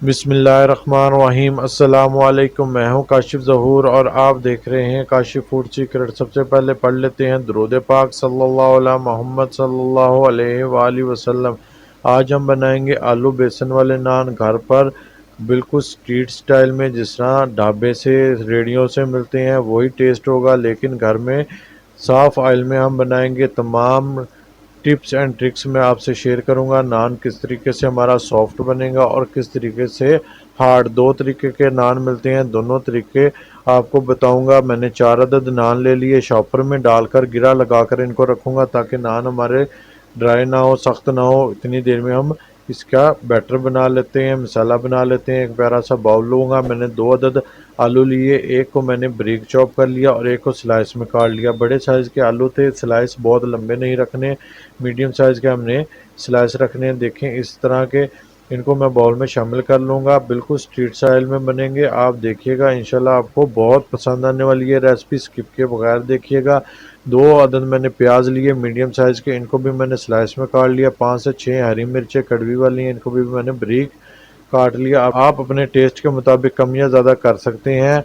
बिस्मिल्लाहिर्रहमानिर्रहीम। अस्सलामुअलैकुम। मैं हूं काशिफ ज़हूर और आप देख रहे हैं काशिफ फूड सीक्रेट। सबसे पहले पढ़ लेते हैं दुरूद पाक सल्लल्लाहु अला मोहम्मद सल्लल्लाहु अलैहि वालैहि वसल्लम। आज हम बनाएंगे आलू बेसन वाले नान घर पर, बिल्कुल स्ट्रीट स्टाइल में, जिस तरह ढाबे से रेडियो से मिलते हैं वही टेस्ट होगा, लेकिन घर में साफ़ ऑयल में हम बनाएंगे। तमाम टिप्स एंड ट्रिक्स मैं आपसे शेयर करूंगा। नान किस तरीके से हमारा सॉफ्ट बनेगा और किस तरीके से हार्ड। दो तरीके के नान मिलते हैं, दोनों तरीके आपको बताऊंगा। मैंने 4 अदद नान ले लिए, शॉपर में डालकर गिरा लगाकर इनको रखूंगा ताकि नान हमारे ड्राई ना हो, सख्त ना हो। इतनी देर में हम इसका बैटर बना लेते हैं, मसाला बना लेते हैं। एक प्यारा सा बाउल लूँगा। मैंने 2 अदद आलू लिए, एक को मैंने ब्रीक चॉप कर लिया और एक को स्लाइस में काट लिया। बड़े साइज़ के आलू थे, स्लाइस बहुत लंबे नहीं रखने, मीडियम साइज़ के हमने स्लाइस रखने। देखें इस तरह के, इनको मैं बाउल में शामिल कर लूँगा। बिल्कुल स्ट्रीट स्टाइल में बनेंगे, आप देखिएगा इंशाल्लाह आपको बहुत पसंद आने वाली है रेसिपी। स्किप के बगैर देखिएगा। 2 अदद मैंने प्याज लिए मीडियम साइज़ के, इनको भी मैंने स्लाइस में काट लिया। 5 से 6 हरी मिर्चें कड़वी वाली हैं, इनको भी मैंने बारीक काट लिया। आप अपने टेस्ट के मुताबिक कम या ज़्यादा कर सकते हैं।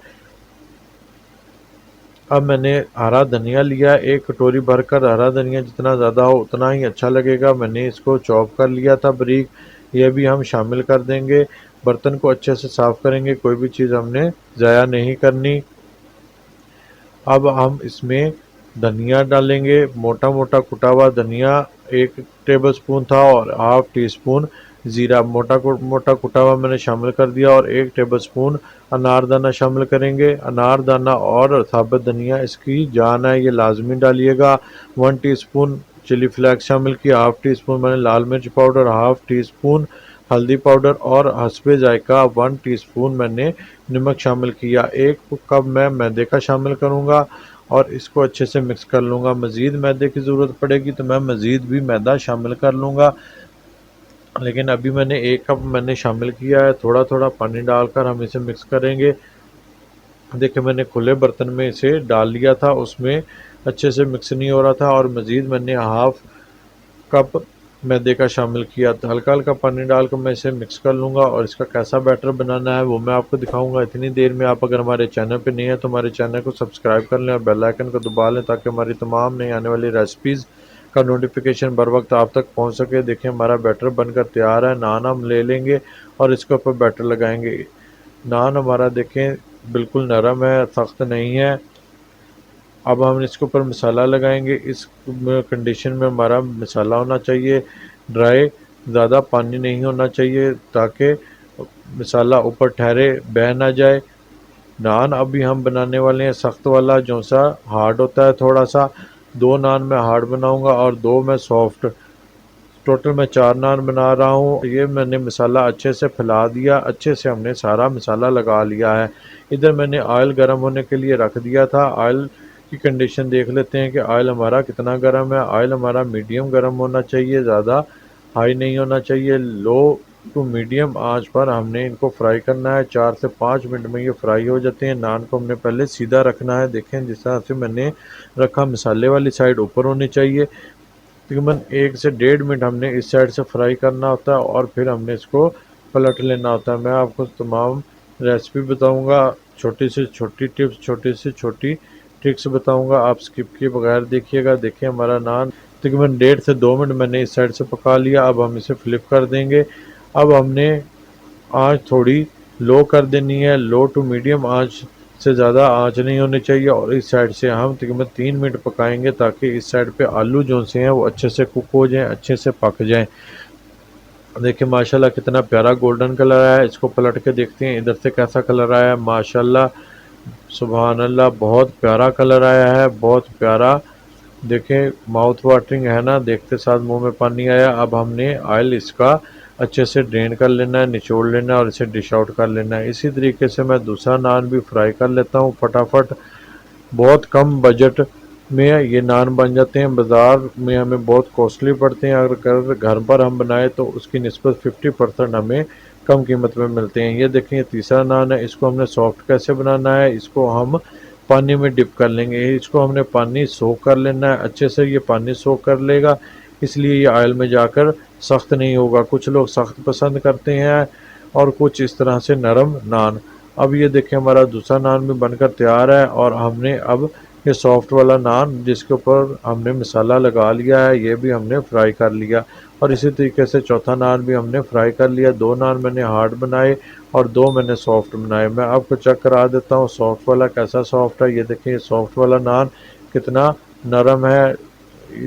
अब मैंने हरा धनिया लिया, एक कटोरी भरकर। हरा धनिया जितना ज़्यादा हो उतना ही अच्छा लगेगा। मैंने इसको चॉप कर लिया था बारीक, यह भी हम शामिल कर देंगे। बर्तन को अच्छे से साफ़ करेंगे, कोई भी चीज़ हमने ज़ाया नहीं करनी। अब हम इसमें धनिया डालेंगे, मोटा मोटा कुटा हुआ धनिया 1 टेबलस्पून था, और हाफ टी स्पून ज़ीरा मोटा कुटा हुआ मैंने शामिल कर दिया, और 1 टेबलस्पून अनारदाना शामिल करेंगे। अनारदाना और साबुत धनिया इसकी जान है, ये लाजमी डालिएगा। 1 टीस्पून चिली फ्लेक्स शामिल किया, हाफ टी स्पून मैंने लाल मिर्च पाउडर, हाफ टी स्पून हल्दी पाउडर, और हस्बे जायका 1 टीस्पून मैंने नमक शामिल किया। 1 कप मैं मैदे का शामिल करूँगा और इसको अच्छे से मिक्स कर लूँगा। मज़ीद मैदे की ज़रूरत पड़ेगी तो मैं मज़ीद भी मैदा शामिल कर लूँगा, लेकिन अभी मैंने 1 कप मैंने शामिल किया है। थोड़ा थोड़ा पानी डालकर हम इसे मिक्स करेंगे। देखिए मैंने खुले बर्तन में इसे डाल लिया था, उसमें अच्छे से मिक्स नहीं हो रहा था, और मज़ीद मैंने हाफ कप मैदे का शामिल किया था। हल्का हल्का पानी डालकर मैं इसे मिक्स कर लूँगा, और इसका कैसा बैटर बनाना है वो मैं आपको दिखाऊंगा। इतनी देर में आप अगर हमारे चैनल पे नहीं है तो हमारे चैनल को सब्सक्राइब कर लें और बेल आइकन को दबा लें, ताकि हमारी तमाम नई आने वाली रेसिपीज़ का नोटिफिकेशन बर वक्त आप तक पहुँच सके। देखिए हमारा बैटर बनकर तैयार है। नान हम ले लेंगे और इसके ऊपर बैटर लगाएंगे। नान हमारा देखें बिल्कुल नरम है, सख्त नहीं है। अब हम इसके ऊपर मसाला लगाएंगे। इस कंडीशन में हमारा मसाला होना चाहिए ड्राई, ज़्यादा पानी नहीं होना चाहिए, ताकि मसाला ऊपर ठहरे, बह ना जाए। नान अभी हम बनाने वाले हैं सख्त वाला, जो सा हार्ड होता है थोड़ा सा। 2 नान मैं हार्ड बनाऊंगा और 2 मैं सॉफ्ट। टोटल मैं 4 नान बना रहा हूँ। ये मैंने मसाला अच्छे से फैला दिया, अच्छे से हमने सारा मसाला लगा लिया है। इधर मैंने ऑयल गर्म होने के लिए रख दिया था। ऑयल की कंडीशन देख लेते हैं कि ऑयल हमारा कितना गर्म है। ऑयल हमारा मीडियम गर्म होना चाहिए, ज़्यादा हाई नहीं होना चाहिए। लो टू मीडियम आंच पर हमने इनको फ्राई करना है। 4 से 5 मिनट में ये फ्राई हो जाते हैं। नान को हमने पहले सीधा रखना है। देखें जिस तरह से मैंने रखा, मसाले वाली साइड ऊपर होनी चाहिए। तकरीबन 1 से 1.5 मिनट हमने इस साइड से फ्राई करना होता है, और फिर हमने इसको पलट लेना होता है। मैं आपको तमाम रेसिपी बताऊंगा, छोटी से छोटी टिप्स, छोटी से छोटी ट्रिक्स बताऊंगा। आप स्किप किए बगैर देखिएगा। देखिए हमारा नान तकरीबन 1.5 से 2 मिनट मैंने इस साइड से पका लिया। अब हम इसे फ्लिप कर देंगे। अब हमने आंच थोड़ी लो कर देनी है, लो टू मीडियम आंच से ज़्यादा आंच नहीं होनी चाहिए। और इस साइड से हम तकरीबन 3 मिनट पकाएंगे, ताकि इस साइड पे आलू जो से हैं वो अच्छे से कुक हो जाएं, अच्छे से पक जाएं। देखिए माशाल्लाह कितना प्यारा गोल्डन कलर आया है। इसको पलट के देखते हैं इधर से कैसा कलर आया है। माशाल्लाह सुभान अल्लाह, बहुत प्यारा कलर आया है, बहुत प्यारा। देखें माउथ वाटरिंग है ना, देखते साथ मुंह में पानी आया। अब हमने ऑयल इसका अच्छे से ड्रेन कर लेना है, निचोड़ लेना है, और इसे डिश आउट कर लेना है। इसी तरीके से मैं दूसरा नान भी फ्राई कर लेता हूँ फटाफट। बहुत कम बजट में ये नान बन जाते हैं। बाज़ार में हमें बहुत कॉस्टली पड़ते हैं, अगर घर पर हम बनाए तो उसकी निस्बत 50% हमें कम कीमत में मिलते हैं। ये देखें ये तीसरा नान है। इसको हमने सॉफ्ट कैसे बनाना है, इसको हम पानी में डिप कर लेंगे। इसको हमने पानी सोख कर लेना है, अच्छे से ये पानी सोख कर लेगा, इसलिए ये ऑयल में जाकर सख्त नहीं होगा। कुछ लोग सख्त पसंद करते हैं और कुछ इस तरह से नरम नान। अब ये देखें हमारा दूसरा नान भी बनकर तैयार है और हमने अब ये सॉफ्ट वाला नान जिसके ऊपर हमने मसाला लगा लिया है ये भी हमने फ्राई कर लिया। और इसी तरीके से चौथा नान भी हमने फ्राई कर लिया। 2 नान मैंने हार्ड बनाए और 2 मैंने सॉफ्ट बनाए। मैं आपको चेक करा देता हूँ सॉफ्ट वाला कैसा सॉफ्ट है। ये देखिए सॉफ्ट वाला नान कितना नरम है,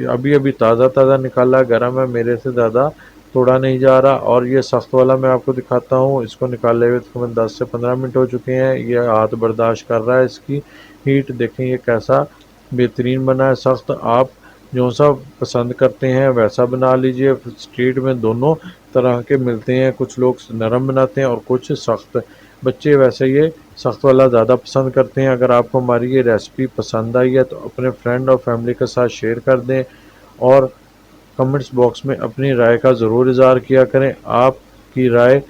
अभी अभी ताज़ा ताज़ा निकाला, गर्म है, मेरे से ज़्यादा तोड़ा नहीं जा रहा। और ये सख्त वाला मैं आपको दिखाता हूँ, इसको निकाले हुए तकरीबन 10 से 15 मिनट हो चुके हैं। ये हाथ बर्दाश्त कर रहा है इसकी हीट। देखें ये कैसा बेहतरीन बना है सख्त। आप जो सा पसंद करते हैं वैसा बना लीजिए। स्ट्रीट में दोनों तरह के मिलते हैं, कुछ लोग नरम बनाते हैं और कुछ सख्त। बच्चे वैसे ये सख्त वाला ज़्यादा पसंद करते हैं। अगर आपको हमारी ये रेसिपी पसंद आई है तो अपने फ्रेंड और फैमिली के साथ शेयर कर दें और कमेंट्स बॉक्स में अपनी राय का ज़रूर इज़हार किया करें। आपकी राय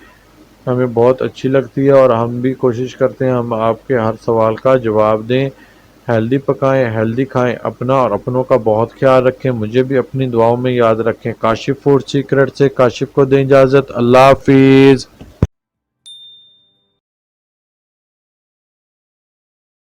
हमें बहुत अच्छी लगती है और हम भी कोशिश करते हैं हम आपके हर सवाल का जवाब दें। हेल्दी पकाएं, हेल्दी खाएं, अपना और अपनों का बहुत ख्याल रखें। मुझे भी अपनी दुआओं में याद रखें। काशिफ फूड सीक्रेट से काशिफ को दें इजाज़त। अल्लाह हाफिज़।